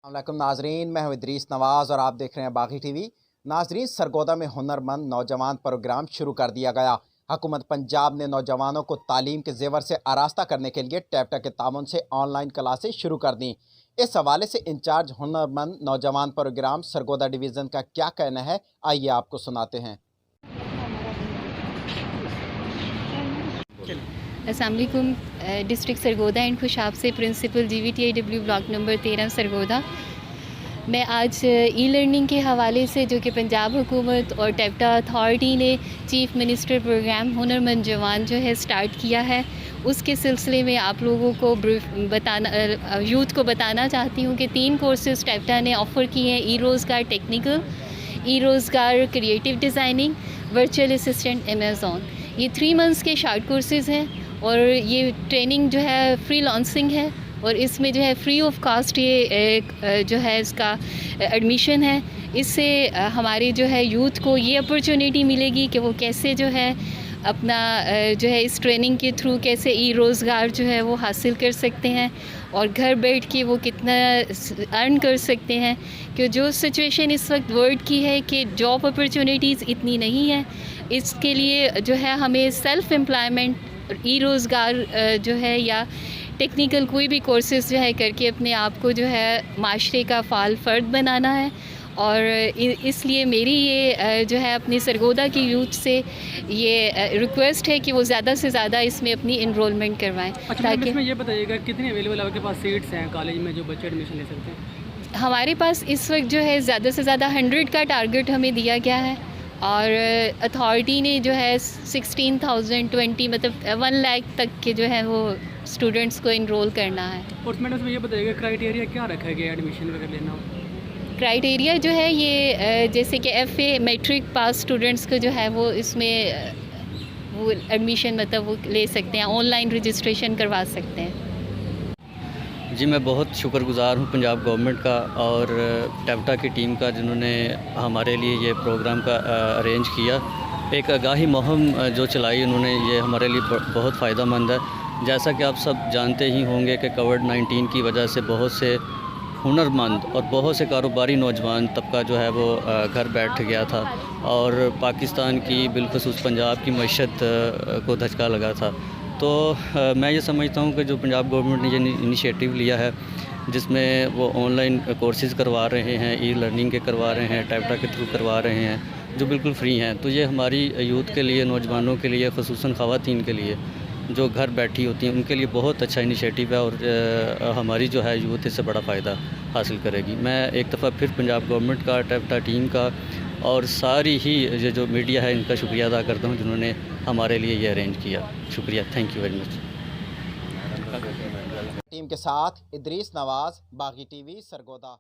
अस्सलामुअलैकुम नाजरीन, मैं हूं इदरीस नवाज़ और आप देख रहे हैं बागी टीवी। नाजरीन, सरगोदा में हुनरमंद नौजवान प्रोग्राम शुरू कर दिया गया। हुकूमत पंजाब ने नौजवानों को तालीम के जेवर से आरास्ता करने के लिए टैप्टा के तामुन से ऑनलाइन क्लासेस शुरू कर दी। इस हवाले से इंचार्ज हुनरमंद नौजवान प्रोग्राम सरगोदा डिवीज़न का क्या कहना है, आइए आपको सुनाते हैं। अस्सलाम वालेकुम। डिस्ट्रिक्ट सरगोदा एंड खुशाब से principal GVTIW block number 13 Sargodha. मैं आज ई लर्निंग के हवाले से जो कि पंजाब हुकूमत और टैप्टा अथॉरिटी ने चीफ़ मिनिस्टर प्रोग्राम हुनरमंद जवान जो है स्टार्ट किया है, उसके सिलसिले में आप लोगों को यूथ को बताना चाहती हूँ कि 3 कोर्सेज़ टैप्टा ने ऑफ़र किए हैं। ई रोज़गार टेक्निकल, ई रोज़गार creative designing, virtual assistant Amazon. ये 3 मंथ्स के शॉर्ट कोर्सेज़ हैं और ये ट्रेनिंग जो है फ्री लॉन्सिंग है और इसमें जो है फ्री ऑफ कास्ट ये जो है इसका एडमिशन है। इससे हमारे जो है यूथ को ये अपॉर्चुनिटी मिलेगी कि वो कैसे जो है अपना जो है इस ट्रेनिंग के थ्रू कैसे ई रोज़गार जो है वो हासिल कर सकते हैं और घर बैठ के वो कितना अर्न कर सकते हैं। कि जो सिचुएशन इस वक्त वर्ल्ड की है कि जॉब अपॉर्चुनिटीज़ इतनी नहीं है, इसके लिए जो है हमें सेल्फ़ एम्प्लॉयमेंट, ई रोज़गार जो है या टेक्निकल कोई भी कोर्सेज़ जो है करके अपने आप को जो है माशरे का फ़ाल फ़र्द बनाना है। और इसलिए मेरी ये जो है अपनी सरगोदा की यूथ से ये रिक्वेस्ट है कि वो ज़्यादा से ज़्यादा इसमें अपनी इनरोलमेंट करवाएं। अच्छा, ताकि इसमें ये बताइएगा कितनी अवेलेबल आपके पास सीट्स हैं कॉलेज में जो बच्चे एडमिशन ले सकते हैं? हमारे पास इस वक्त जो है ज़्यादा से ज़्यादा 100 का टारगेट हमें दिया गया है और अथॉरिटी ने जो है 16,020 मतलब 1 लाख तक के जो है वो स्टूडेंट्स को इनरोल करना है। और मैडम ये बताइएगा क्राइटेरिया क्या रखा गया एडमिशन वगैरह लेना हो? क्राइटेरिया जो है ये जैसे कि FA मैट्रिक पास स्टूडेंट्स को जो है वो इसमें वो एडमिशन मतलब वो ले सकते हैं, ऑनलाइन रजिस्ट्रेशन करवा सकते हैं। जी, मैं बहुत शुक्रगुज़ार हूँ पंजाब गवर्नमेंट का और टैप्टा की टीम का जिन्होंने हमारे लिए ये प्रोग्राम का अरेंज किया। एक आगाही मुहिम जो चलाई उन्होंने, ये हमारे लिए बहुत फ़ायदा मंद है। जैसा कि आप सब जानते ही होंगे कि कोविड-19 की वजह से बहुत से हुनरमंद और बहुत से कारोबारी नौजवान तबका जो है वो घर बैठ गया था और पाकिस्तान की बिलखुसूस पंजाब की मईशत को धचका लगा था। तो मैं ये समझता हूँ कि जो पंजाब गवर्नमेंट ने ये इनिशिएटिव लिया है जिसमें वो ऑनलाइन कोर्सेज़ करवा रहे हैं, ई लर्निंग के करवा रहे हैं, टैप्टा के थ्रू करवा रहे हैं जो बिल्कुल फ्री हैं, तो ये हमारी यूथ के लिए, नौजवानों के लिए, ख़ुसूसन ख़वातीन के लिए जो घर बैठी होती हैं उनके लिए बहुत अच्छा इनिशिएटिव है और हमारी जो है यूथ इससे बड़ा फ़ायदा हासिल करेगी। मैं एक दफ़ा फिर पंजाब गवर्नमेंट का, टैप्टा टीम का और सारी ही ये जो मीडिया है इनका शुक्रिया अदा करता हूँ जिन्होंने हमारे लिए ये अरेंज किया। शुक्रिया, thank you very much. Team के साथ इदरीस नवाज़, बागी टीवी, सरगोदा।